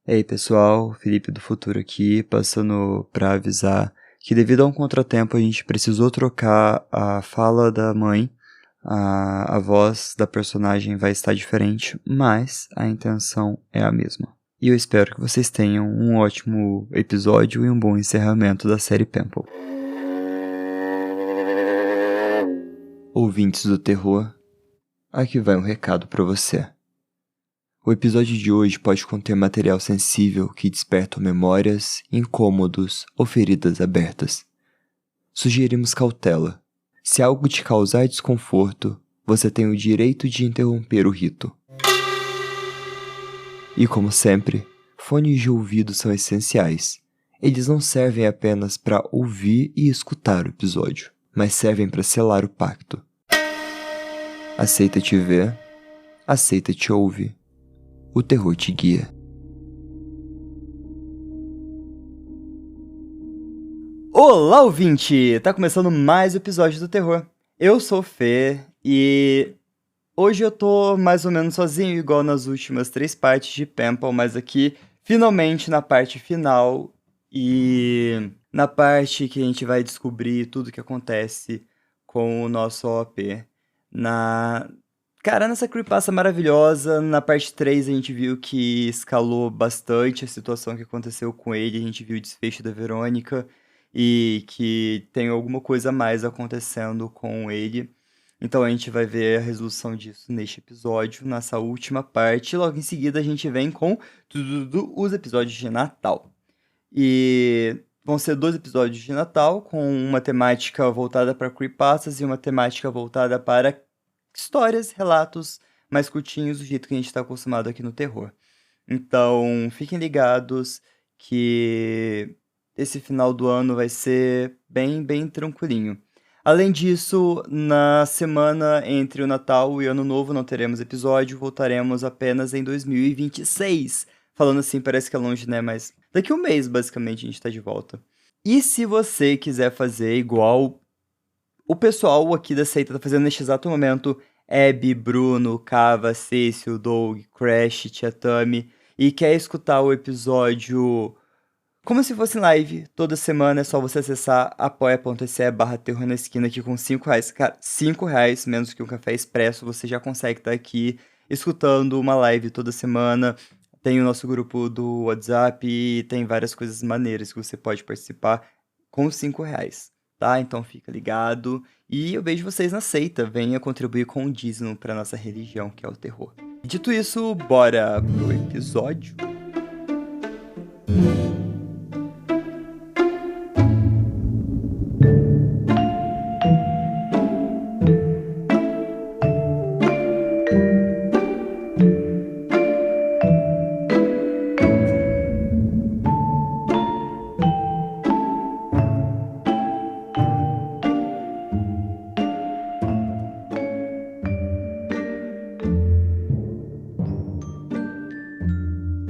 Ei pessoal, Felipe do Futuro aqui, passando para avisar que devido a um contratempo a gente precisou trocar a fala da mãe, a voz da personagem vai estar diferente, mas a intenção é a mesma. E eu espero que vocês tenham um ótimo episódio e um bom encerramento da série Pimple. Ouvintes do terror, aqui vai um recado para você. O episódio de hoje pode conter material sensível que desperta memórias, incômodos ou feridas abertas. Sugerimos cautela. Se algo te causar desconforto, você tem o direito de interromper o rito. E como sempre, fones de ouvido são essenciais. Eles não servem apenas para ouvir e escutar o episódio, mas servem para selar o pacto. Aceita te ver, aceita te ouvir. O terror te guia. Olá, ouvinte! Tá começando mais um episódio do terror. Eu sou o Fê e hoje eu tô mais ou menos sozinho, igual nas últimas 3 partes de Pimple, mas aqui, finalmente, na parte final e na parte que a gente vai descobrir tudo o que acontece com o nosso OP. Cara, nessa creepypasta maravilhosa, na parte 3 a gente viu que escalou bastante a situação que aconteceu com ele, a gente viu o desfecho da Verônica e que tem alguma coisa a mais acontecendo com ele. Então a gente vai ver a resolução disso neste episódio, nessa última parte, e logo em seguida a gente vem com os episódios de Natal. E vão ser 2 episódios de Natal, com uma temática voltada para creepypastas e uma temática voltada para histórias, relatos mais curtinhos, do jeito que a gente está acostumado aqui no terror. Então, fiquem ligados que esse final do ano vai ser bem tranquilinho. Além disso, na semana entre o Natal e o Ano Novo não teremos episódio, voltaremos apenas em 2026. Falando assim, parece que é longe, né? Mas daqui a um mês, basicamente, a gente tá de volta. E se você quiser fazer igual o pessoal aqui da seita tá fazendo neste exato momento, Abby, Bruno, Kava, Cecil, Doug, Crash, Tia Tami, e quer escutar o episódio como se fosse em live, toda semana é só você acessar apoia.se/terror na esquina aqui com 5 reais. Cara, 5 reais, menos que um café expresso, você já consegue estar aqui escutando uma live toda semana. Tem o nosso grupo do WhatsApp e tem várias coisas maneiras que você pode participar com 5 reais. Tá? Então fica ligado. E eu vejo vocês na seita. Venha contribuir com o dízimo para nossa religião, que é o terror. Dito isso, bora pro episódio.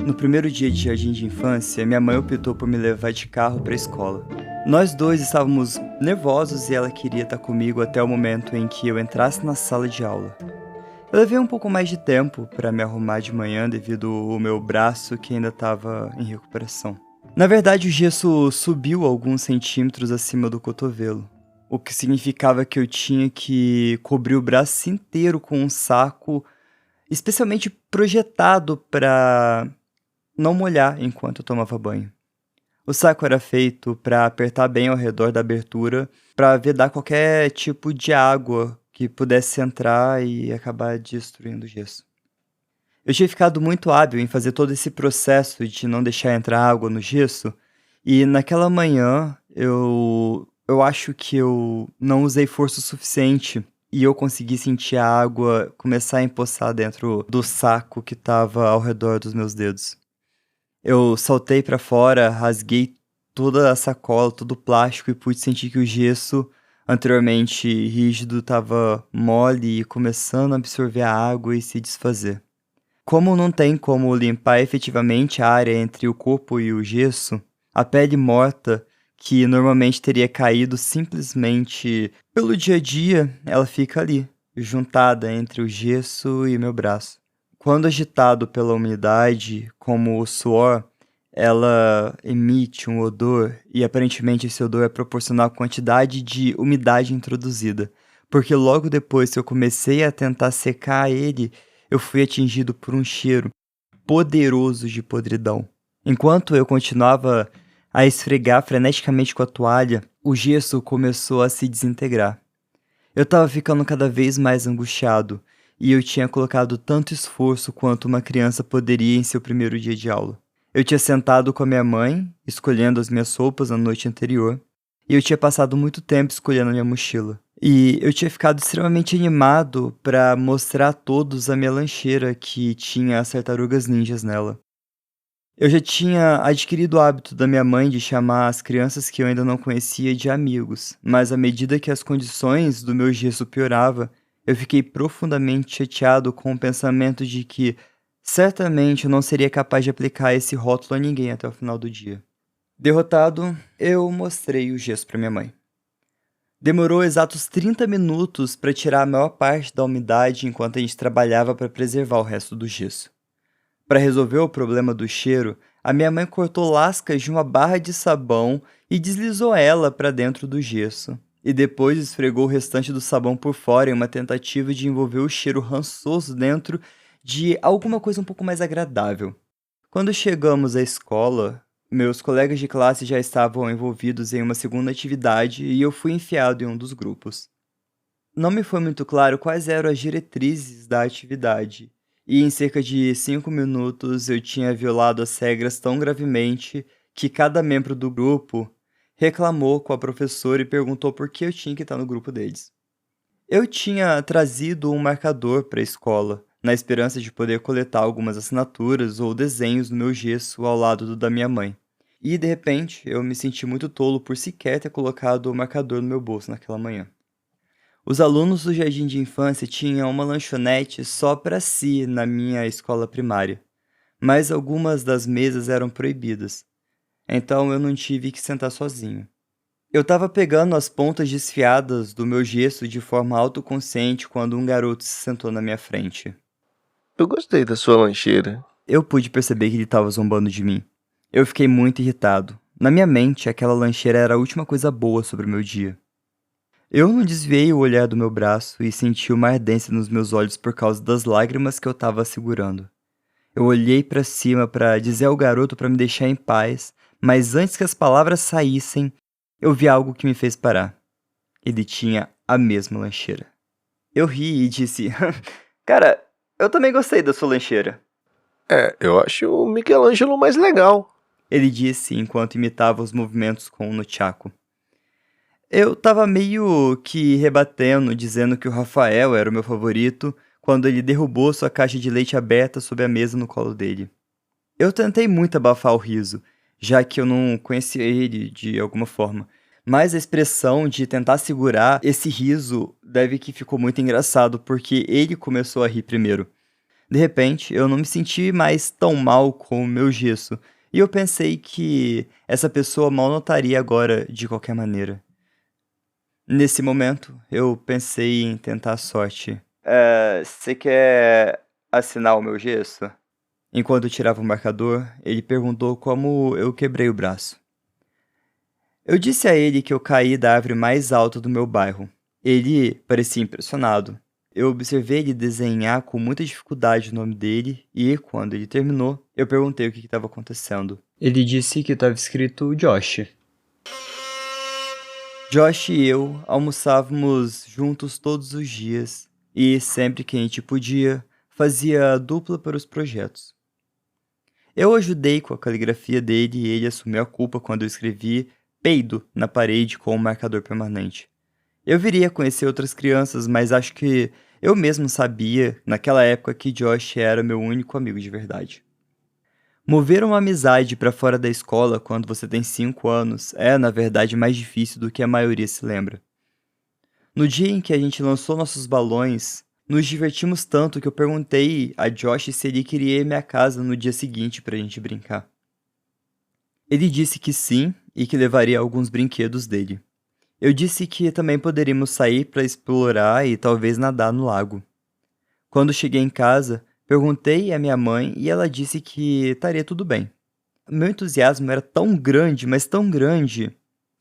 No primeiro dia de jardim de infância, minha mãe optou por me levar de carro para a escola. Nós dois estávamos nervosos e ela queria estar comigo até o momento em que eu entrasse na sala de aula. Eu levei um pouco mais de tempo para me arrumar de manhã devido ao meu braço que ainda estava em recuperação. Na verdade, o gesso subiu alguns centímetros acima do cotovelo, o que significava que eu tinha que cobrir o braço inteiro com um saco especialmente projetado para não molhar enquanto eu tomava banho. O saco era feito para apertar bem ao redor da abertura para vedar qualquer tipo de água que pudesse entrar e acabar destruindo o gesso. Eu tinha ficado muito hábil em fazer todo esse processo de não deixar entrar água no gesso e naquela manhã eu acho que eu não usei força o suficiente e eu consegui sentir a água começar a empoçar dentro do saco que estava ao redor dos meus dedos. Eu saltei pra fora, rasguei toda a sacola, todo o plástico e pude sentir que o gesso, anteriormente rígido, estava mole e começando a absorver a água e se desfazer. Como não tem como limpar efetivamente a área entre o corpo e o gesso, a pele morta, que normalmente teria caído simplesmente pelo dia a dia, ela fica ali, juntada entre o gesso e meu braço. Quando agitado pela umidade, como o suor, ela emite um odor e aparentemente esse odor é proporcional à quantidade de umidade introduzida. Porque logo depois que eu comecei a tentar secar ele, eu fui atingido por um cheiro poderoso de podridão. Enquanto eu continuava a esfregar freneticamente com a toalha, o gesso começou a se desintegrar. Eu estava ficando cada vez mais angustiado, e eu tinha colocado tanto esforço quanto uma criança poderia em seu primeiro dia de aula. Eu tinha sentado com a minha mãe, escolhendo as minhas roupas na noite anterior, e eu tinha passado muito tempo escolhendo a minha mochila. E eu tinha ficado extremamente animado para mostrar a todos a minha lancheira que tinha as tartarugas ninjas nela. Eu já tinha adquirido o hábito da minha mãe de chamar as crianças que eu ainda não conhecia de amigos, mas à medida que as condições do meu gesso piorava, eu fiquei profundamente chateado com o pensamento de que certamente eu não seria capaz de aplicar esse rótulo a ninguém até o final do dia. Derrotado, eu mostrei o gesso para minha mãe. Demorou exatos 30 minutos para tirar a maior parte da umidade enquanto a gente trabalhava para preservar o resto do gesso. Para resolver o problema do cheiro, a minha mãe cortou lascas de uma barra de sabão e deslizou ela para dentro do gesso. E depois esfregou o restante do sabão por fora em uma tentativa de envolver o cheiro rançoso dentro de alguma coisa um pouco mais agradável. Quando chegamos à escola, meus colegas de classe já estavam envolvidos em uma segunda atividade e eu fui enfiado em um dos grupos. Não me foi muito claro quais eram as diretrizes da atividade, e em cerca de 5 minutos eu tinha violado as regras tão gravemente que cada membro do grupo reclamou com a professora e perguntou por que eu tinha que estar no grupo deles. Eu tinha trazido um marcador para a escola, na esperança de poder coletar algumas assinaturas ou desenhos no meu gesso ao lado do da minha mãe. E, de repente, eu me senti muito tolo por sequer ter colocado o marcador no meu bolso naquela manhã. Os alunos do jardim de infância tinham uma lanchonete só para si na minha escola primária, mas algumas das mesas eram proibidas, então eu não tive que sentar sozinho. Eu estava pegando as pontas desfiadas do meu gesso de forma autoconsciente quando um garoto se sentou na minha frente. Eu gostei da sua lancheira. Eu pude perceber que ele estava zombando de mim. Eu fiquei muito irritado. Na minha mente, aquela lancheira era a última coisa boa sobre o meu dia. Eu não desviei o olhar do meu braço e senti uma ardência nos meus olhos por causa das lágrimas que eu estava segurando. Eu olhei para cima para dizer ao garoto para me deixar em paz, mas antes que as palavras saíssem, eu vi algo que me fez parar. Ele tinha a mesma lancheira. Eu ri e disse: Cara, eu também gostei da sua lancheira. Eu acho o Michelangelo mais legal. Ele disse enquanto imitava os movimentos com o nunchaku. Eu tava meio que rebatendo, dizendo que o Rafael era o meu favorito, quando ele derrubou sua caixa de leite aberta sobre a mesa no colo dele. Eu tentei muito abafar o riso, já que eu não conhecia ele de alguma forma, mas a expressão de tentar segurar esse riso deve que ficou muito engraçado, porque ele começou a rir primeiro. De repente, eu não me senti mais tão mal com o meu gesso, e eu pensei que essa pessoa mal notaria agora de qualquer maneira. Nesse momento, eu pensei em tentar a sorte. Você quer assinar o meu gesso? Enquanto eu tirava o marcador, ele perguntou como eu quebrei o braço. Eu disse a ele que eu caí da árvore mais alta do meu bairro. Ele parecia impressionado. Eu observei ele desenhar com muita dificuldade o nome dele e, quando ele terminou, eu perguntei o que estava acontecendo. Ele disse que estava escrito Josh. Josh e eu almoçávamos juntos todos os dias e, sempre que a gente podia, fazia dupla para os projetos. Eu ajudei com a caligrafia dele e ele assumiu a culpa quando eu escrevi peido na parede com um marcador permanente. Eu viria conhecer outras crianças, mas acho que eu mesmo sabia, naquela época, que Josh era meu único amigo de verdade. Mover uma amizade para fora da escola quando você tem 5 anos é, na verdade, mais difícil do que a maioria se lembra. No dia em que a gente lançou nossos balões, nos divertimos tanto que eu perguntei a Josh se ele queria ir à minha casa no dia seguinte para a gente brincar. Ele disse que sim e que levaria alguns brinquedos dele. Eu disse que também poderíamos sair para explorar e talvez nadar no lago. Quando cheguei em casa, Perguntei à minha mãe e ela disse que estaria tudo bem. Meu entusiasmo era tão grande, mas tão grande,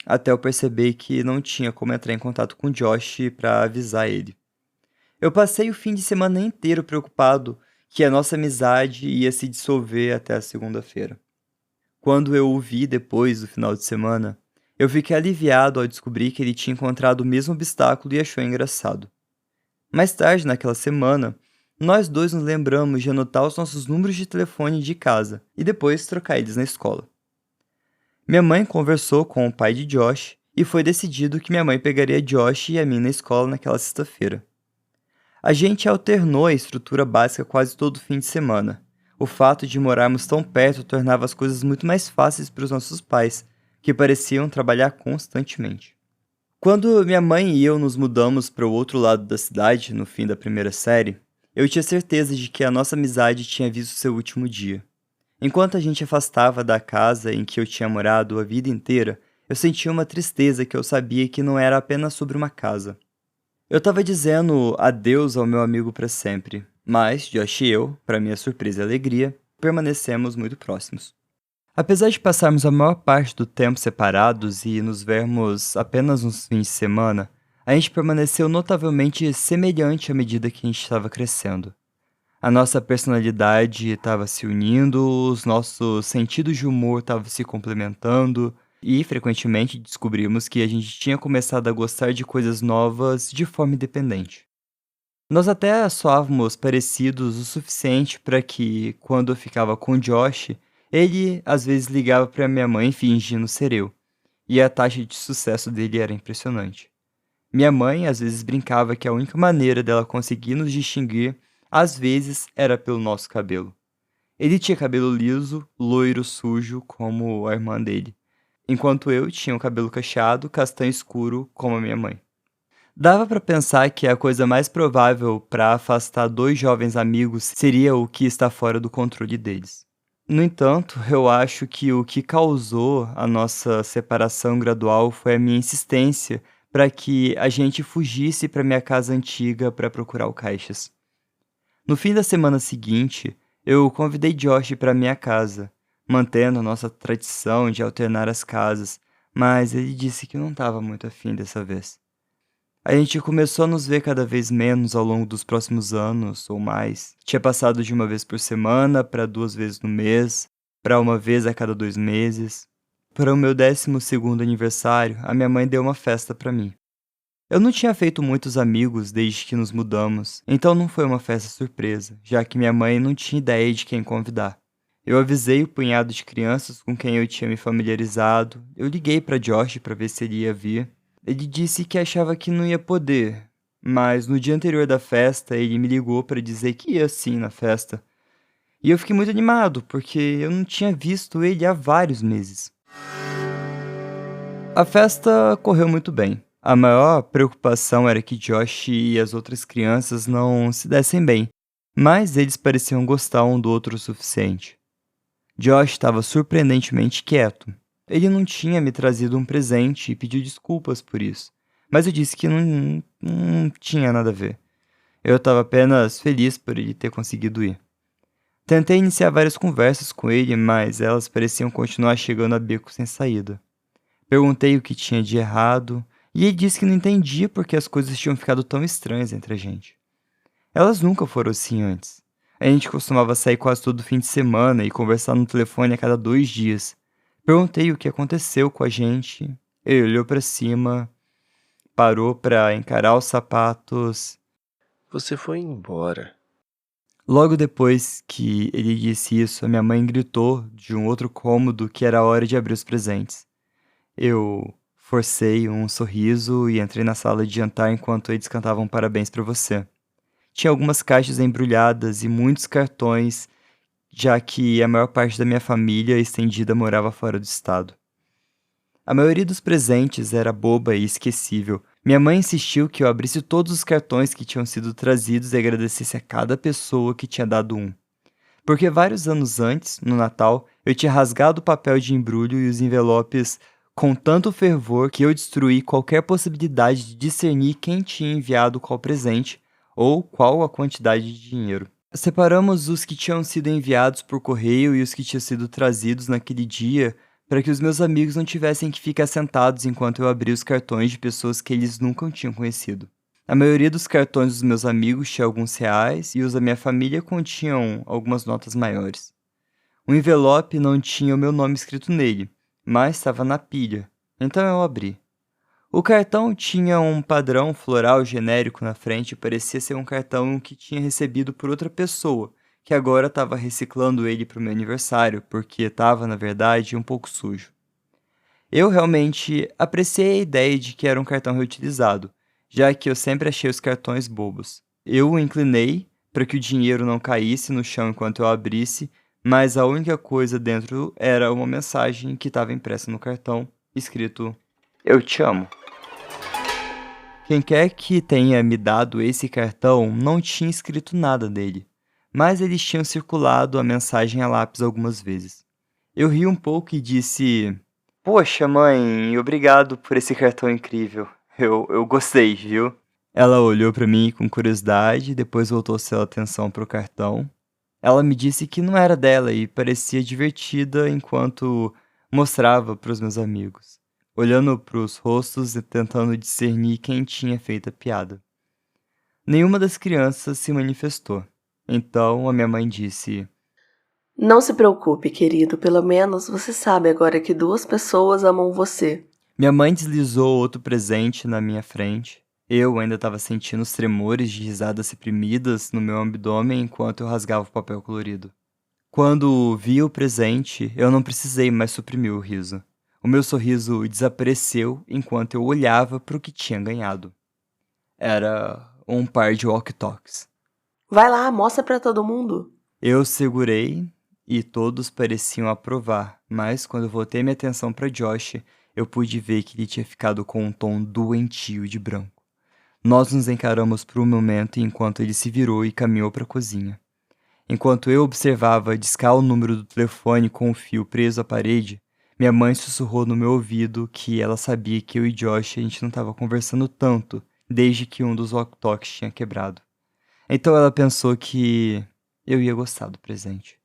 até eu perceber que não tinha como entrar em contato com o Josh para avisar ele. Eu passei o fim de semana inteiro preocupado que a nossa amizade ia se dissolver até a segunda-feira. Quando eu o vi depois do final de semana, eu fiquei aliviado ao descobrir que ele tinha encontrado o mesmo obstáculo e achou engraçado. Mais tarde, naquela semana, nós dois nos lembramos de anotar os nossos números de telefone de casa e depois trocar eles na escola. Minha mãe conversou com o pai de Josh e foi decidido que minha mãe pegaria Josh e a mim na escola naquela sexta-feira. A gente alternou a estrutura básica quase todo fim de semana. O fato de morarmos tão perto tornava as coisas muito mais fáceis para os nossos pais, que pareciam trabalhar constantemente. Quando minha mãe e eu nos mudamos para o outro lado da cidade, no fim da primeira série, eu tinha certeza de que a nossa amizade tinha visto seu último dia. Enquanto a gente afastava da casa em que eu tinha morado a vida inteira, eu sentia uma tristeza que eu sabia que não era apenas sobre uma casa. Eu estava dizendo adeus ao meu amigo para sempre, mas Josh e eu, para minha surpresa e alegria, permanecemos muito próximos. Apesar de passarmos a maior parte do tempo separados e nos vermos apenas nos fins de semana, a gente permaneceu notavelmente semelhante à medida que a gente estava crescendo. A nossa personalidade estava se unindo, os nossos sentidos de humor estavam se complementando e, frequentemente, descobrimos que a gente tinha começado a gostar de coisas novas de forma independente. Nós até soávamos parecidos o suficiente para que, quando eu ficava com Josh, ele às vezes ligava para minha mãe fingindo ser eu, e a taxa de sucesso dele era impressionante. Minha mãe às vezes brincava que a única maneira dela conseguir nos distinguir, às vezes, era pelo nosso cabelo. Ele tinha cabelo liso, loiro, sujo, como a irmã dele, enquanto eu tinha o cabelo cacheado, castanho escuro, como a minha mãe. Dava para pensar que a coisa mais provável para afastar dois jovens amigos seria o que está fora do controle deles. No entanto, eu acho que o que causou a nossa separação gradual foi a minha insistência para que a gente fugisse para minha casa antiga para procurar o Caixas. No fim da semana seguinte, eu convidei Josh para minha casa, mantendo a nossa tradição de alternar as casas, mas ele disse que não estava muito afim dessa vez. A gente começou a nos ver cada vez menos ao longo dos próximos anos ou mais. Tinha passado de uma vez por semana para 2 vezes no mês, para uma vez a cada 2 meses. Para o meu 12º aniversário, a minha mãe deu uma festa para mim. Eu não tinha feito muitos amigos desde que nos mudamos, então não foi uma festa surpresa, já que minha mãe não tinha ideia de quem convidar. Eu avisei o punhado de crianças com quem eu tinha me familiarizado, eu liguei para Josh para ver se ele ia vir. Ele disse que achava que não ia poder, mas no dia anterior da festa ele me ligou para dizer que ia sim na festa. E eu fiquei muito animado, porque eu não tinha visto ele há vários meses. A festa correu muito bem. A maior preocupação era que Josh e as outras crianças não se dessem bem, mas eles pareciam gostar um do outro o suficiente. Josh estava surpreendentemente quieto. Ele não tinha me trazido um presente e pediu desculpas por isso, mas eu disse que não tinha nada a ver. Eu estava apenas feliz por ele ter conseguido ir. Tentei iniciar várias conversas com ele, mas elas pareciam continuar chegando a beco sem saída. Perguntei o que tinha de errado, e ele disse que não entendia porque as coisas tinham ficado tão estranhas entre a gente. Elas nunca foram assim antes. A gente costumava sair quase todo fim de semana e conversar no telefone a cada 2 dias. Perguntei o que aconteceu com a gente. Ele olhou para cima, parou para encarar os sapatos. Você foi embora. Logo depois que ele disse isso, a minha mãe gritou de um outro cômodo que era hora de abrir os presentes. Eu forcei um sorriso e entrei na sala de jantar enquanto eles cantavam parabéns para você. Tinha algumas caixas embrulhadas e muitos cartões, já que a maior parte da minha família estendida morava fora do estado. A maioria dos presentes era boba e esquecível. Minha mãe insistiu que eu abrisse todos os cartões que tinham sido trazidos e agradecesse a cada pessoa que tinha dado um. Porque vários anos antes, no Natal, eu tinha rasgado o papel de embrulho e os envelopes com tanto fervor que eu destruí qualquer possibilidade de discernir quem tinha enviado qual presente ou qual a quantidade de dinheiro. Separamos os que tinham sido enviados por correio e os que tinham sido trazidos naquele dia para que os meus amigos não tivessem que ficar sentados enquanto eu abria os cartões de pessoas que eles nunca tinham conhecido. A maioria dos cartões dos meus amigos tinha alguns reais e os da minha família continham algumas notas maiores. O envelope não tinha o meu nome escrito nele, mas estava na pilha, então eu abri. O cartão tinha um padrão floral genérico na frente e parecia ser um cartão que tinha recebido por outra pessoa, que agora estava reciclando ele para o meu aniversário, porque estava, na verdade, um pouco sujo. Eu realmente apreciei a ideia de que era um cartão reutilizado, já que eu sempre achei os cartões bobos. Eu o inclinei para que o dinheiro não caísse no chão enquanto eu abrisse, mas a única coisa dentro era uma mensagem que estava impressa no cartão, escrito: Eu te amo. Quem quer que tenha me dado esse cartão não tinha escrito nada nele, mas eles tinham circulado a mensagem a lápis algumas vezes. Eu ri um pouco e disse: Poxa, mãe, obrigado por esse cartão incrível. Eu gostei, viu? Ela olhou para mim com curiosidade e depois voltou sua atenção para o cartão. Ela me disse que não era dela e parecia divertida enquanto mostrava para os meus amigos, olhando para os rostos e tentando discernir quem tinha feito a piada. Nenhuma das crianças se manifestou. Então a minha mãe disse: Não se preocupe, querido, pelo menos você sabe agora que 2 pessoas amam você. Minha mãe deslizou outro presente na minha frente. Eu ainda estava sentindo os tremores de risadas reprimidas no meu abdômen enquanto eu rasgava o papel colorido. Quando vi o presente, eu não precisei mais suprimir o riso. O meu sorriso desapareceu enquanto eu olhava para o que tinha ganhado. Era um par de walkie-talkies. Vai lá, mostra pra todo mundo. Eu segurei e todos pareciam aprovar, mas quando eu voltei minha atenção para Josh, eu pude ver que ele tinha ficado com um tom doentio de branco. Nós nos encaramos por um momento enquanto ele se virou e caminhou para a cozinha. Enquanto eu observava discar o número do telefone com o fio preso à parede, minha mãe sussurrou no meu ouvido que ela sabia que eu e Josh a gente não estava conversando tanto desde que um dos walkie-talkies tinha quebrado. Então ela pensou que eu ia gostar do presente.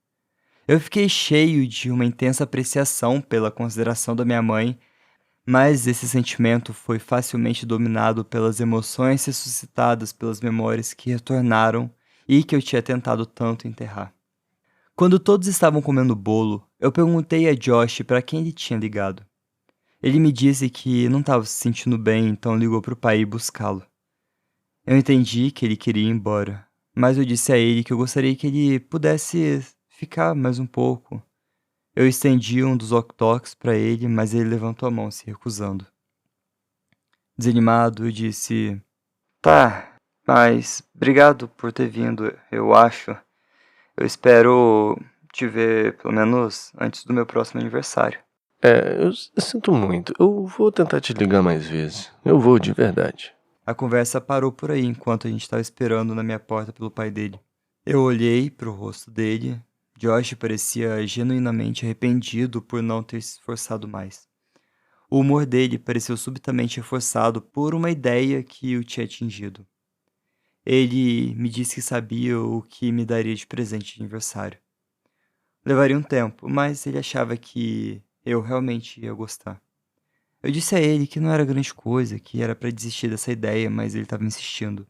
Eu fiquei cheio de uma intensa apreciação pela consideração da minha mãe, mas esse sentimento foi facilmente dominado pelas emoções ressuscitadas pelas memórias que retornaram e que eu tinha tentado tanto enterrar. Quando todos estavam comendo bolo, eu perguntei a Josh para quem ele tinha ligado. Ele me disse que não estava se sentindo bem, então ligou para o pai ir buscá-lo. Eu entendi que ele queria ir embora, mas eu disse a ele que eu gostaria que ele pudesse ficar mais um pouco. Eu estendi um dos walkie-talkies para ele, mas ele levantou a mão, se recusando. Desanimado, eu disse: Tá, mas obrigado por ter vindo, eu acho. Eu espero te ver pelo menos antes do meu próximo aniversário. Eu sinto muito. Eu vou tentar te ligar mais vezes. Eu vou, de verdade. A conversa parou por aí enquanto a gente estava esperando na minha porta pelo pai dele. Eu olhei para o rosto dele. Josh parecia genuinamente arrependido por não ter se esforçado mais. O humor dele pareceu subitamente reforçado por uma ideia que o tinha atingido. Ele me disse que sabia o que me daria de presente de aniversário. Levaria um tempo, mas ele achava que eu realmente ia gostar. Eu disse a ele que não era grande coisa, que era para desistir dessa ideia, mas ele estava insistindo.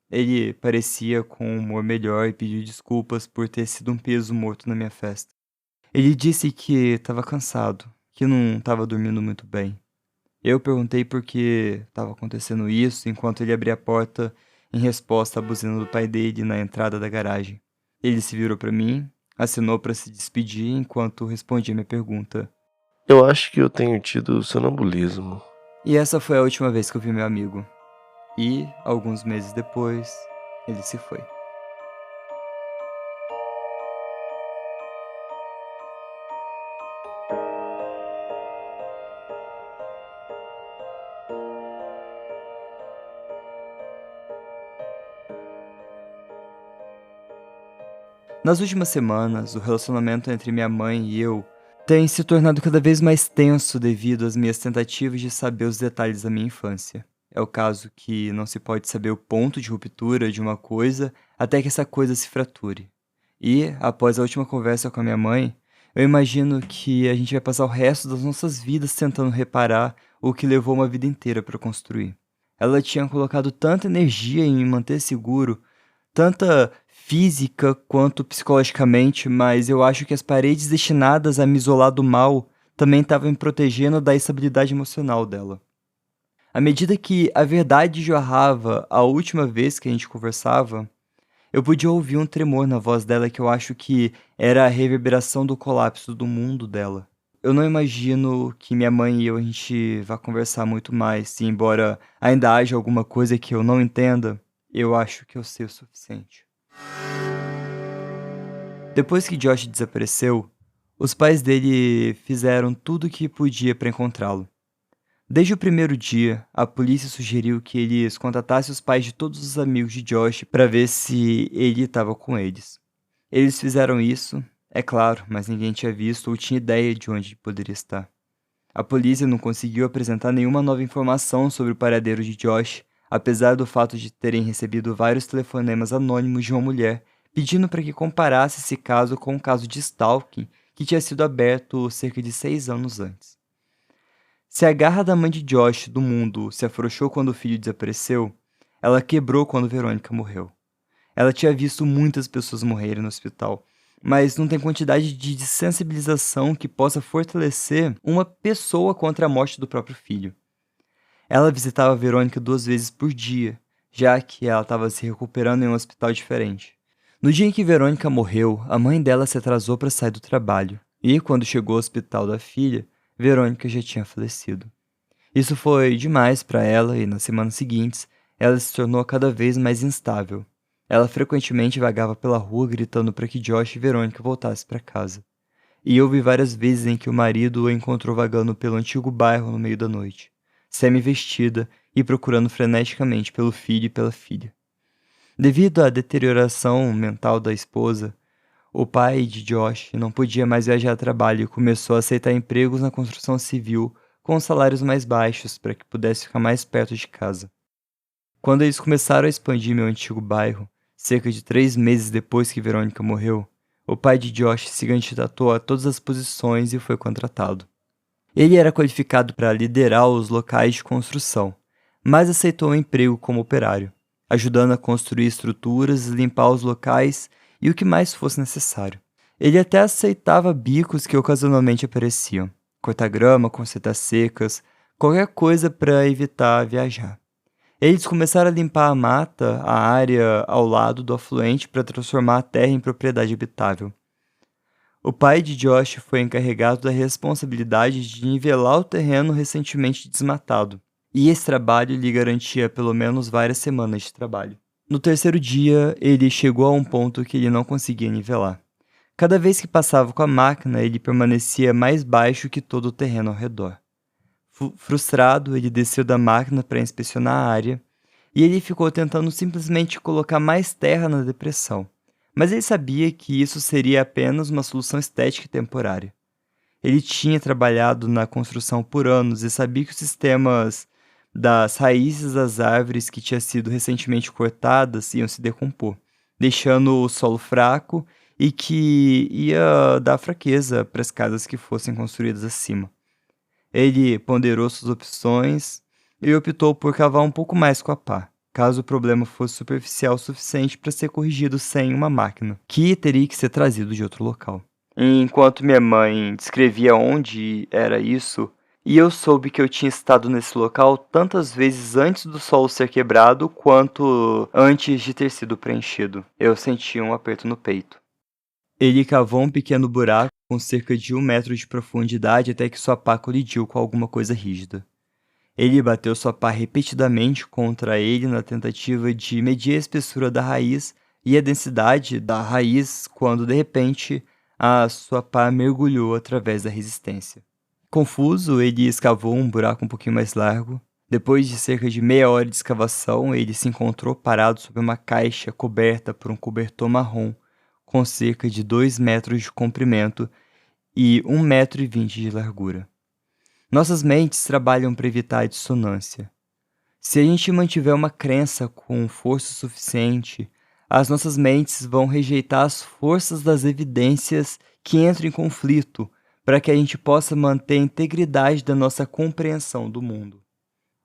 Ele parecia com um humor melhor e pediu desculpas por ter sido um peso morto na minha festa. Ele disse que estava cansado, que não estava dormindo muito bem. Eu perguntei por que estava acontecendo isso enquanto ele abria a porta em resposta à buzina do pai dele na entrada da garagem. Ele se virou para mim, acenou para se despedir enquanto respondia minha pergunta. Eu acho que eu tenho tido sonambulismo. E essa foi a última vez que eu vi meu amigo. E, alguns meses depois, ele se foi. Nas últimas semanas, o relacionamento entre minha mãe e eu tem se tornado cada vez mais tenso devido às minhas tentativas de saber os detalhes da minha infância. É o caso que não se pode saber o ponto de ruptura de uma coisa até que essa coisa se frature. E, após a última conversa com a minha mãe, eu imagino que a gente vai passar o resto das nossas vidas tentando reparar o que levou uma vida inteira para construir. Ela tinha colocado tanta energia em me manter seguro, tanta física quanto psicologicamente, mas eu acho que as paredes destinadas a me isolar do mal também estavam me protegendo da estabilidade emocional dela. À medida que a verdade jorrava a última vez que a gente conversava, eu podia ouvir um tremor na voz dela que eu acho que era a reverberação do colapso do mundo dela. Eu não imagino que minha mãe e eu a gente vá conversar muito mais, e embora ainda haja alguma coisa que eu não entenda, eu acho que eu sei o suficiente. Depois que Josh desapareceu, os pais dele fizeram tudo o que podia para encontrá-lo. Desde o primeiro dia, a polícia sugeriu que eles contatassem os pais de todos os amigos de Josh para ver se ele estava com eles. Eles fizeram isso, é claro, mas ninguém tinha visto ou tinha ideia de onde ele poderia estar. A polícia não conseguiu apresentar nenhuma nova informação sobre o paradeiro de Josh, apesar do fato de terem recebido vários telefonemas anônimos de uma mulher pedindo para que comparasse esse caso com um caso de stalking que tinha sido aberto cerca de 6 anos antes. Se a garra da mãe de Josh do mundo se afrouxou quando o filho desapareceu, ela quebrou quando Verônica morreu. Ela tinha visto muitas pessoas morrerem no hospital, mas não tem quantidade de sensibilização que possa fortalecer uma pessoa contra a morte do próprio filho. Ela visitava Verônica 2 vezes por dia, já que ela estava se recuperando em um hospital diferente. No dia em que Verônica morreu, a mãe dela se atrasou para sair do trabalho, e quando chegou ao hospital da filha, Verônica já tinha falecido. Isso foi demais para ela e nas semanas seguintes, ela se tornou cada vez mais instável. Ela frequentemente vagava pela rua gritando para que Josh e Verônica voltassem para casa. E houve várias vezes em que o marido a encontrou vagando pelo antigo bairro no meio da noite, semi-vestida e procurando freneticamente pelo filho e pela filha. Devido à deterioração mental da esposa, o pai de Josh não podia mais viajar a trabalho e começou a aceitar empregos na construção civil com salários mais baixos para que pudesse ficar mais perto de casa. Quando eles começaram a expandir meu antigo bairro, cerca de 3 meses depois que Verônica morreu, o pai de Josh se candidatou a todas as posições e foi contratado. Ele era qualificado para liderar os locais de construção, mas aceitou um emprego como operário, ajudando a construir estruturas, limpar os locais e o que mais fosse necessário. Ele até aceitava bicos que ocasionalmente apareciam, cortar grama, consertar secas, qualquer coisa para evitar viajar. Eles começaram a limpar a mata, a área ao lado do afluente para transformar a terra em propriedade habitável. O pai de Josh foi encarregado da responsabilidade de nivelar o terreno recentemente desmatado, e esse trabalho lhe garantia pelo menos várias semanas de trabalho. No terceiro dia, ele chegou a um ponto que ele não conseguia nivelar. Cada vez que passava com a máquina, ele permanecia mais baixo que todo o terreno ao redor. Frustrado, ele desceu da máquina para inspecionar a área, e ele ficou tentando simplesmente colocar mais terra na depressão. Mas ele sabia que isso seria apenas uma solução estética e temporária. Ele tinha trabalhado na construção por anos e sabia que os sistemas das raízes das árvores que tinham sido recentemente cortadas iam se decompor, deixando o solo fraco e que ia dar fraqueza para as casas que fossem construídas acima. Ele ponderou suas opções e optou por cavar um pouco mais com a pá, caso o problema fosse superficial o suficiente para ser corrigido sem uma máquina, que teria que ser trazido de outro local. Enquanto minha mãe descrevia onde era isso, e eu soube que eu tinha estado nesse local tantas vezes antes do solo ser quebrado quanto antes de ter sido preenchido, eu senti um aperto no peito. Ele cavou um pequeno buraco com cerca de 1 metro de profundidade até que sua pá colidiu com alguma coisa rígida. Ele bateu sua pá repetidamente contra ele na tentativa de medir a espessura da raiz e a densidade da raiz quando, de repente, a sua pá mergulhou através da resistência. Confuso, ele escavou um buraco um pouquinho mais largo. Depois de cerca de meia hora de escavação, ele se encontrou parado sobre uma caixa coberta por um cobertor marrom, com cerca de 2 metros de comprimento e 1,20 metro de largura. Nossas mentes trabalham para evitar a dissonância. Se a gente mantiver uma crença com força suficiente, as nossas mentes vão rejeitar as forças das evidências que entram em conflito para que a gente possa manter a integridade da nossa compreensão do mundo.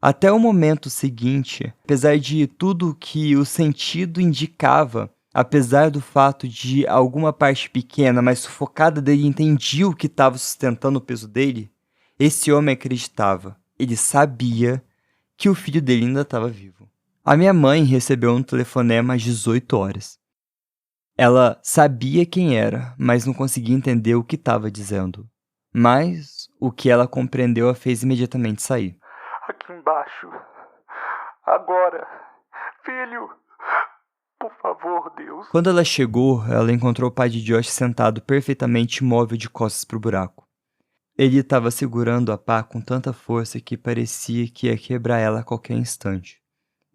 Até o momento seguinte, apesar de tudo que o sentido indicava, apesar do fato de alguma parte pequena, mas sufocada dele entendia o que estava sustentando o peso dele, esse homem acreditava, ele sabia que o filho dele ainda estava vivo. A minha mãe recebeu um telefonema às 18 horas. Ela sabia quem era, mas não conseguia entender o que estava dizendo. Mas o que ela compreendeu a fez imediatamente sair. Aqui embaixo. Agora. Filho. Por favor, Deus. Quando ela chegou, ela encontrou o pai de Josh sentado perfeitamente imóvel de costas para o buraco. Ele estava segurando a pá com tanta força que parecia que ia quebrar ela a qualquer instante.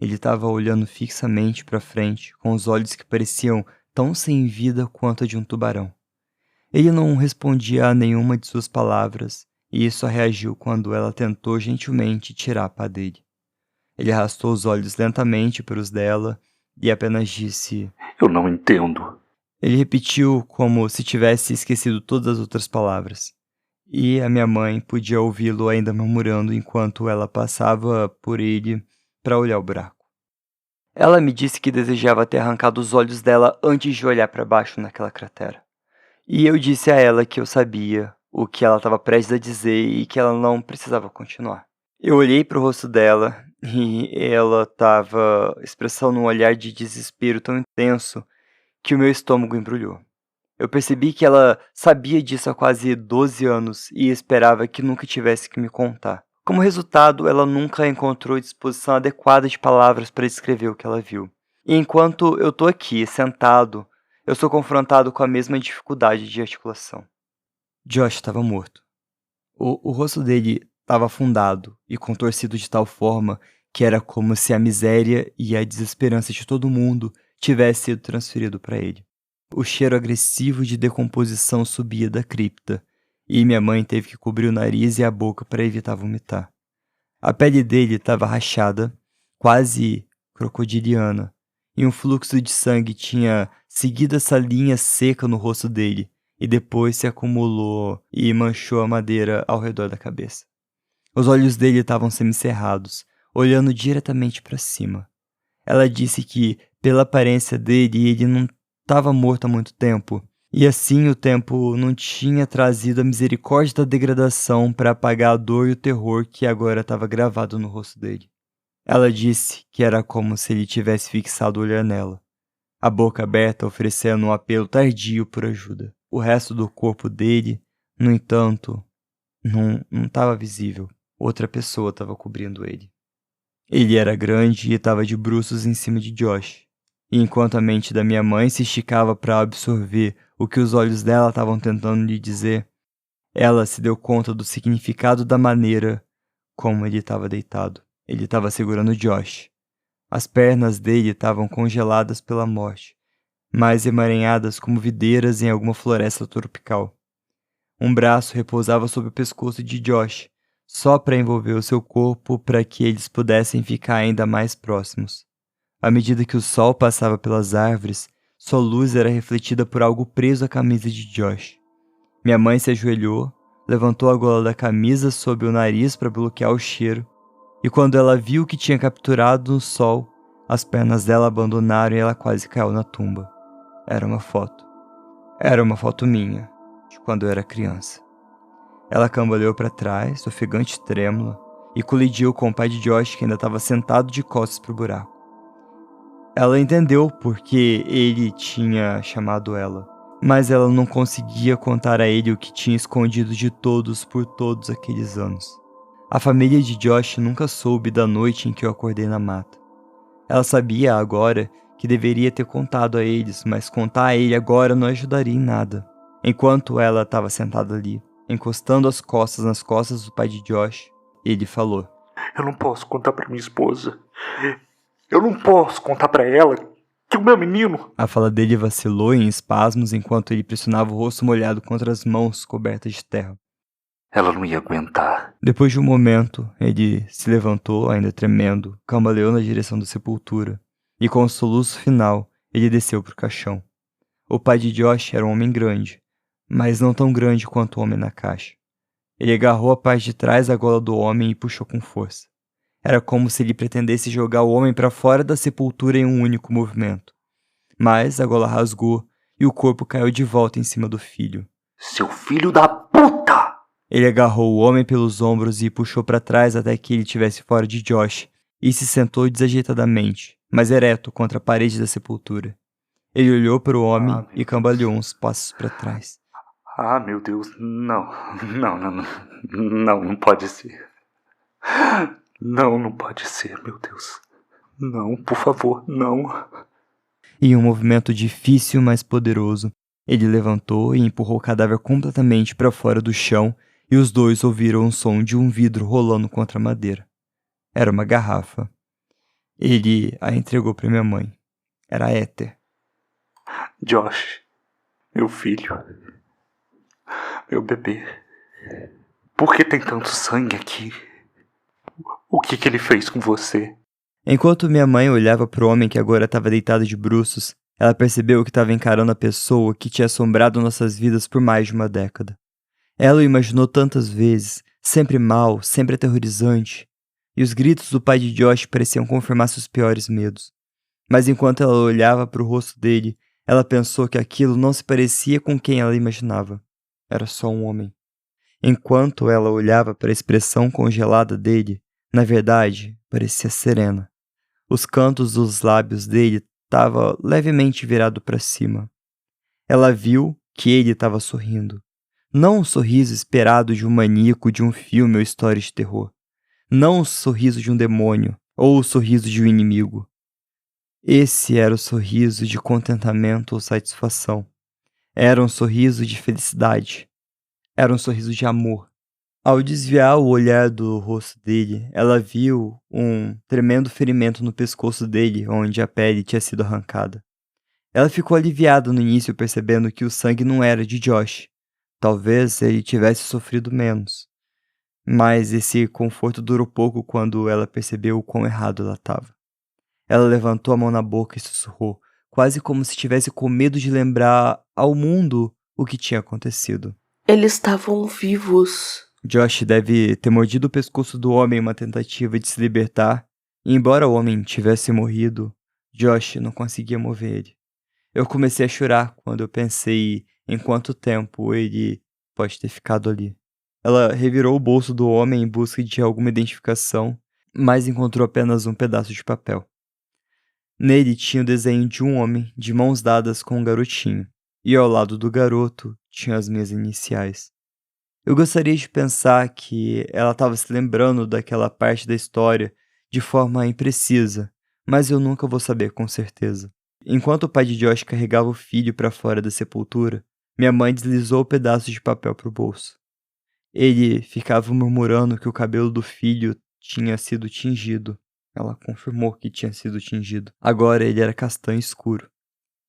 Ele estava olhando fixamente para frente, com os olhos que pareciam tão sem vida quanto a de um tubarão. Ele não respondia a nenhuma de suas palavras, e só reagiu quando ela tentou gentilmente tirar a pá dele. Ele arrastou os olhos lentamente para os dela e apenas disse: Eu não entendo. Ele repetiu como se tivesse esquecido todas as outras palavras. E a minha mãe podia ouvi-lo ainda murmurando enquanto ela passava por ele para olhar o buraco. Ela me disse que desejava ter arrancado os olhos dela antes de olhar para baixo naquela cratera. E eu disse a ela que eu sabia o que ela estava prestes a dizer e que ela não precisava continuar. Eu olhei para o rosto dela e ela estava expressando um olhar de desespero tão intenso que o meu estômago embrulhou. Eu percebi que ela sabia disso há quase 12 anos e esperava que nunca tivesse que me contar. Como resultado, ela nunca encontrou disposição adequada de palavras para descrever o que ela viu. E enquanto eu estou aqui, sentado, eu sou confrontado com a mesma dificuldade de articulação. Josh estava morto. O rosto dele estava afundado e contorcido de tal forma que era como se a miséria e a desesperança de todo mundo tivesse sido transferido para ele. O cheiro agressivo de decomposição subia da cripta, e minha mãe teve que cobrir o nariz e a boca para evitar vomitar. A pele dele estava rachada, quase crocodiliana, e um fluxo de sangue tinha seguido essa linha seca no rosto dele, e depois se acumulou e manchou a madeira ao redor da cabeça. Os olhos dele estavam semicerrados, olhando diretamente para cima. Ela disse que, pela aparência dele, ele não estava morto há muito tempo, e assim o tempo não tinha trazido a misericórdia da degradação para apagar a dor e o terror que agora estava gravado no rosto dele. Ela disse que era como se ele tivesse fixado o olhar nela, a boca aberta oferecendo um apelo tardio por ajuda. O resto do corpo dele, no entanto, não estava visível. Outra pessoa estava cobrindo ele. Ele era grande e estava de bruços em cima de Josh. E enquanto a mente da minha mãe se esticava para absorver o que os olhos dela estavam tentando lhe dizer, ela se deu conta do significado da maneira como ele estava deitado. Ele estava segurando Josh. As pernas dele estavam congeladas pela morte, mas emaranhadas como videiras em alguma floresta tropical. Um braço repousava sobre o pescoço de Josh, só para envolver o seu corpo para que eles pudessem ficar ainda mais próximos. À medida que o sol passava pelas árvores, sua luz era refletida por algo preso à camisa de Josh. Minha mãe se ajoelhou, levantou a gola da camisa sob o nariz para bloquear o cheiro, e quando ela viu o que tinha capturado no sol, as pernas dela abandonaram e ela quase caiu na tumba. Era uma foto. Era uma foto minha, de quando eu era criança. Ela cambaleou para trás, ofegante e trêmula, e colidiu com o pai de Josh, que ainda estava sentado de costas para o buraco. Ela entendeu porque ele tinha chamado ela, mas ela não conseguia contar a ele o que tinha escondido de todos por todos aqueles anos. A família de Josh nunca soube da noite em que eu acordei na mata. Ela sabia agora que deveria ter contado a eles, mas contar a ele agora não ajudaria em nada. Enquanto ela estava sentada ali, encostando as costas nas costas do pai de Josh, ele falou: Eu não posso contar pra minha esposa. Eu não posso contar pra ela que o meu menino... A fala dele vacilou em espasmos enquanto ele pressionava o rosto molhado contra as mãos cobertas de terra. Ela não ia aguentar. Depois de um momento, ele se levantou, ainda tremendo, cambaleou na direção da sepultura, e com o soluço final, ele desceu pro caixão. O pai de Josh era um homem grande, mas não tão grande quanto o homem na caixa. Ele agarrou a parte de trás da gola do homem e puxou com força. Era como se ele pretendesse jogar o homem para fora da sepultura em um único movimento. Mas a gola rasgou e o corpo caiu de volta em cima do filho. Seu filho da puta! Ele agarrou o homem pelos ombros e puxou para trás até que ele estivesse fora de Josh e se sentou desajeitadamente, mas ereto contra a parede da sepultura. Ele olhou para o homem e cambaleou uns passos para trás. Ah, meu Deus, não pode ser. Não pode ser, meu Deus. Não, por favor, não. Em um movimento difícil, mas poderoso, ele levantou e empurrou o cadáver completamente para fora do chão e os dois ouviram o som de um vidro rolando contra a madeira. Era uma garrafa. Ele a entregou para minha mãe. Era éter. Josh, meu filho, meu bebê, por que tem tanto sangue aqui? O que ele fez com você? Enquanto minha mãe olhava para o homem que agora estava deitado de bruços, ela percebeu que estava encarando a pessoa que tinha assombrado nossas vidas por mais de uma década. Ela o imaginou tantas vezes, sempre mal, sempre aterrorizante, e os gritos do pai de Josh pareciam confirmar seus piores medos. Mas enquanto ela olhava para o rosto dele, ela pensou que aquilo não se parecia com quem ela imaginava. Era só um homem. Enquanto ela olhava para a expressão congelada dele, na verdade, parecia serena. Os cantos dos lábios dele estavam levemente virados para cima. Ela viu que ele estava sorrindo. Não o sorriso esperado de um maníaco de um filme ou história de terror. Não o sorriso de um demônio ou o sorriso de um inimigo. Esse era o sorriso de contentamento ou satisfação. Era um sorriso de felicidade. Era um sorriso de amor. Ao desviar o olhar do rosto dele, ela viu um tremendo ferimento no pescoço dele, onde a pele tinha sido arrancada. Ela ficou aliviada no início, percebendo que o sangue não era de Josh. Talvez ele tivesse sofrido menos. Mas esse conforto durou pouco quando ela percebeu o quão errado ela estava. Ela levantou a mão na boca e sussurrou, quase como se tivesse com medo de lembrar ao mundo o que tinha acontecido. Eles estavam vivos. Josh deve ter mordido o pescoço do homem em uma tentativa de se libertar, e embora o homem tivesse morrido, Josh não conseguia mover ele. Eu comecei a chorar quando eu pensei em quanto tempo ele pode ter ficado ali. Ela revirou o bolso do homem em busca de alguma identificação, mas encontrou apenas um pedaço de papel. Nele tinha o desenho de um homem de mãos dadas com um garotinho, e ao lado do garoto tinha as minhas iniciais. Eu gostaria de pensar que ela estava se lembrando daquela parte da história de forma imprecisa, mas eu nunca vou saber com certeza. Enquanto o pai de Josh carregava o filho para fora da sepultura, minha mãe deslizou o pedaço de papel para o bolso. Ele ficava murmurando que o cabelo do filho tinha sido tingido. Ela confirmou que tinha sido tingido. Agora ele era castanho escuro.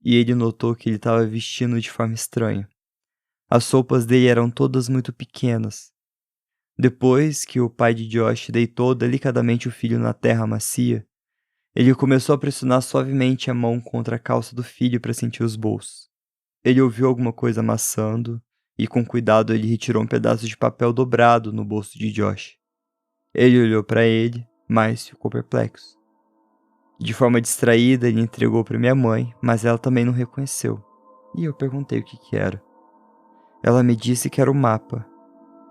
E ele notou que ele estava vestindo de forma estranha. As roupas dele eram todas muito pequenas. Depois que o pai de Josh deitou delicadamente o filho na terra macia, ele começou a pressionar suavemente a mão contra a calça do filho para sentir os bolsos. Ele ouviu alguma coisa amassando e com cuidado ele retirou um pedaço de papel dobrado no bolso de Josh. Ele olhou para ele, mas ficou perplexo. De forma distraída, ele entregou para minha mãe, mas ela também não reconheceu. E eu perguntei o que era. Ela me disse que era o mapa,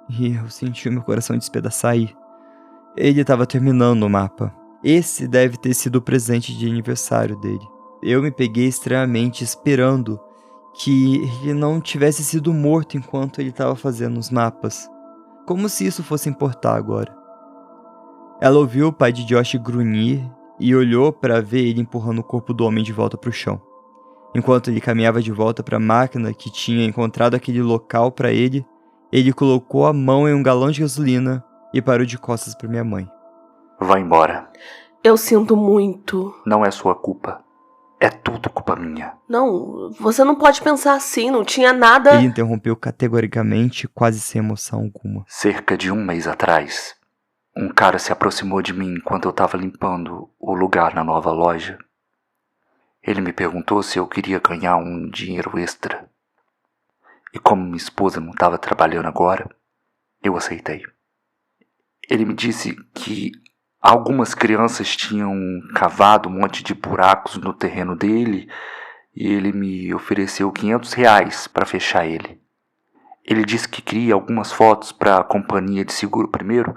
e eu senti o meu coração despedaçar aí. Ele estava terminando o mapa. Esse deve ter sido o presente de aniversário dele. Eu me peguei extremamente esperando que ele não tivesse sido morto enquanto ele estava fazendo os mapas. Como se isso fosse importar agora. Ela ouviu o pai de Josh grunhir e olhou para ver ele empurrando o corpo do homem de volta para o chão. Enquanto ele caminhava de volta para a máquina que tinha encontrado aquele local para ele, ele colocou a mão em um galão de gasolina e parou de costas para minha mãe. Vá embora. Eu sinto muito. Não é sua culpa. É tudo culpa minha. Não, você não pode pensar assim, não tinha nada... Ele interrompeu categoricamente, quase sem emoção alguma. Cerca de 1 mês atrás, um cara se aproximou de mim enquanto eu estava limpando o lugar na nova loja. Ele me perguntou se eu queria ganhar um dinheiro extra. E como minha esposa não estava trabalhando agora, eu aceitei. Ele me disse que algumas crianças tinham cavado um monte de buracos no terreno dele e ele me ofereceu R$500 para fechar ele. Ele disse que queria algumas fotos para a companhia de seguro primeiro,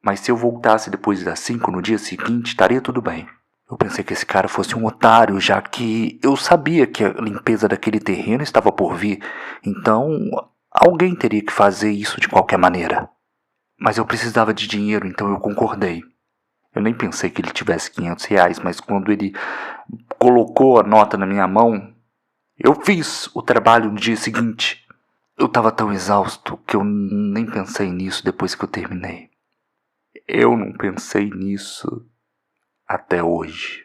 mas se eu voltasse depois das 5 no dia seguinte, estaria tudo bem. Eu pensei que esse cara fosse um otário, já que eu sabia que a limpeza daquele terreno estava por vir, então alguém teria que fazer isso de qualquer maneira. Mas eu precisava de dinheiro, então eu concordei. Eu nem pensei que ele tivesse R$500, mas quando ele colocou a nota na minha mão, eu fiz o trabalho no dia seguinte. Eu estava tão exausto que eu nem pensei nisso depois que eu terminei. Eu não pensei nisso até hoje,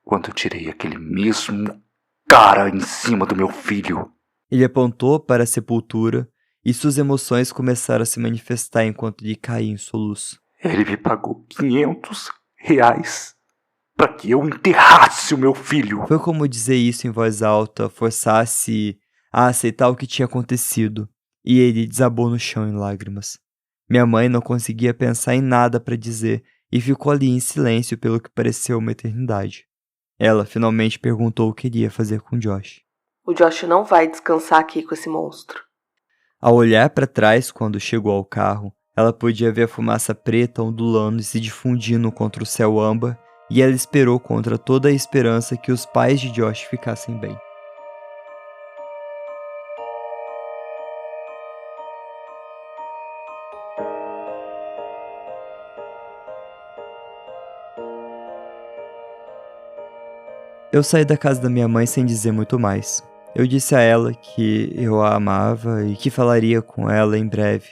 quando eu tirei aquele mesmo cara em cima do meu filho. Ele apontou para a sepultura e suas emoções começaram a se manifestar enquanto ele caía em soluço. Ele me pagou R$500 para que eu enterrasse o meu filho. Foi como dizer isso em voz alta forçasse a aceitar o que tinha acontecido, e ele desabou no chão em lágrimas. Minha mãe não conseguia pensar em nada para dizer e ficou ali em silêncio pelo que pareceu uma eternidade. Ela finalmente perguntou o que iria fazer com Josh. O Josh não vai descansar aqui com esse monstro. Ao olhar para trás quando chegou ao carro, ela podia ver a fumaça preta ondulando e se difundindo contra o céu âmbar, e ela esperou contra toda a esperança que os pais de Josh ficassem bem. Eu saí da casa da minha mãe sem dizer muito mais. Eu disse a ela que eu a amava e que falaria com ela em breve,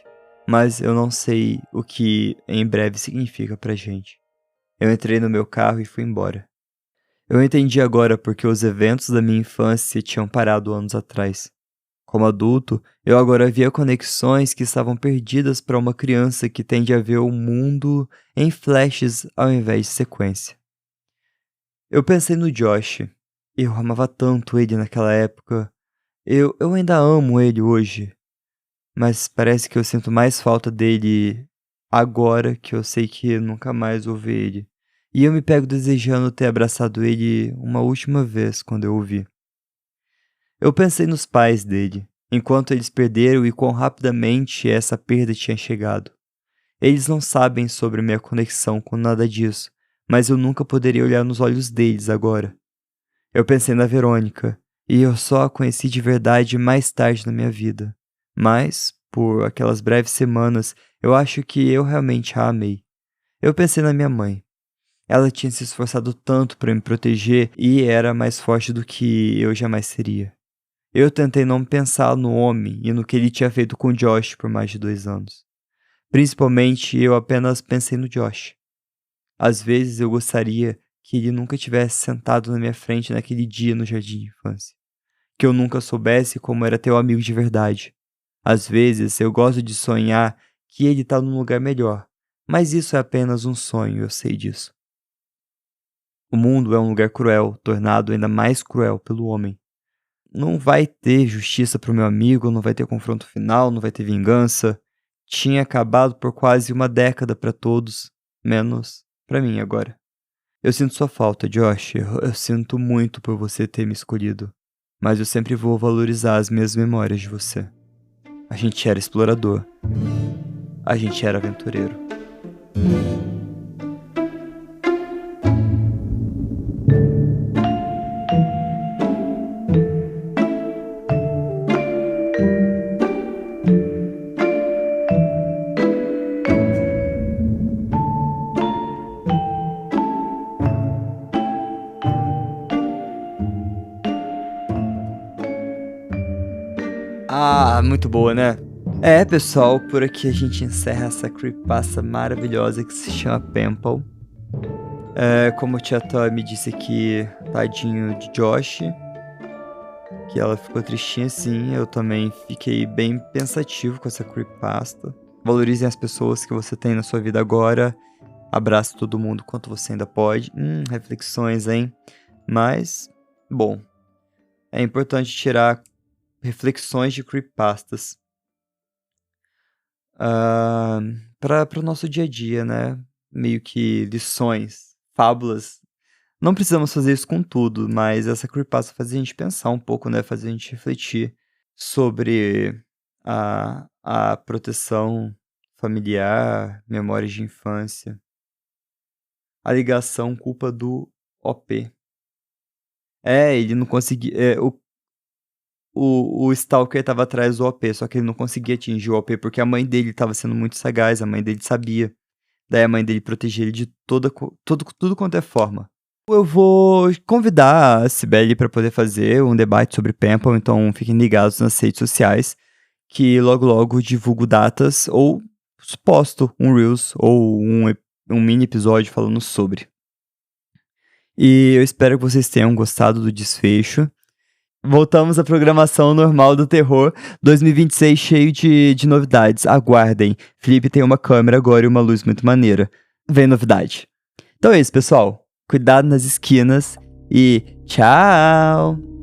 mas eu não sei o que em breve significa pra gente. Eu entrei no meu carro e fui embora. Eu entendi agora porque os eventos da minha infância tinham parado anos atrás. Como adulto, eu agora via conexões que estavam perdidas para uma criança que tende a ver o mundo em flashes ao invés de sequência. Eu pensei no Josh. Eu amava tanto ele naquela época. Eu ainda amo ele hoje. Mas parece que eu sinto mais falta dele agora que eu sei que nunca mais vou ver ele. E eu me pego desejando ter abraçado ele uma última vez quando eu o vi. Eu pensei nos pais dele, enquanto eles perderam e quão rapidamente essa perda tinha chegado. Eles não sabem sobre minha conexão com nada disso, mas eu nunca poderia olhar nos olhos deles agora. Eu pensei na Verônica, e eu só a conheci de verdade mais tarde na minha vida. Mas, por aquelas breves semanas, eu acho que eu realmente a amei. Eu pensei na minha mãe. Ela tinha se esforçado tanto para me proteger e era mais forte do que eu jamais seria. Eu tentei não pensar no homem e no que ele tinha feito com Josh por mais de 2 anos. Principalmente, eu apenas pensei no Josh. Às vezes eu gostaria que ele nunca tivesse sentado na minha frente naquele dia no jardim de infância. Que eu nunca soubesse como era teu amigo de verdade. Às vezes eu gosto de sonhar que ele está num lugar melhor, mas isso é apenas um sonho, eu sei disso. O mundo é um lugar cruel, tornado ainda mais cruel pelo homem. Não vai ter justiça para o meu amigo, não vai ter confronto final, não vai ter vingança. Tinha acabado por quase 1 década para todos, menos para mim agora. Eu sinto sua falta, Josh. Eu sinto muito por você ter me escolhido. Mas eu sempre vou valorizar as minhas memórias de você. A gente era explorador. A gente era aventureiro. Ah, muito boa, né? É, pessoal, por aqui a gente encerra essa creepypasta maravilhosa que se chama Pimple. Como a tia Tami disse aqui, tadinho de Josh, que ela ficou tristinha sim, eu também fiquei bem pensativo com essa creepypasta. Valorizem as pessoas que você tem na sua vida agora, abrace todo mundo quanto você ainda pode. Reflexões, hein? Mas, bom, é importante tirar reflexões de creepypastas para o nosso dia a dia, né? Meio que lições, fábulas. Não precisamos fazer isso com tudo, mas essa creepypasta faz a gente pensar um pouco, né? Faz a gente refletir sobre a proteção familiar, memórias de infância, a ligação, culpa do OP. Ele não conseguia. O Stalker estava atrás do OP, só que ele não conseguia atingir o OP porque a mãe dele estava sendo muito sagaz, a mãe dele sabia. Daí a mãe dele protegia ele de tudo quanto é forma. Eu vou convidar a Cibele para poder fazer um debate sobre Pample, então fiquem ligados nas redes sociais, que logo divulgo datas ou posto um Reels ou um mini episódio falando sobre. E eu espero que vocês tenham gostado do desfecho. Voltamos à programação normal do terror 2026 cheio de novidades. Aguardem. Felipe tem uma câmera agora e uma luz muito maneira. Vem novidade. Então é isso, pessoal. Cuidado nas esquinas e tchau!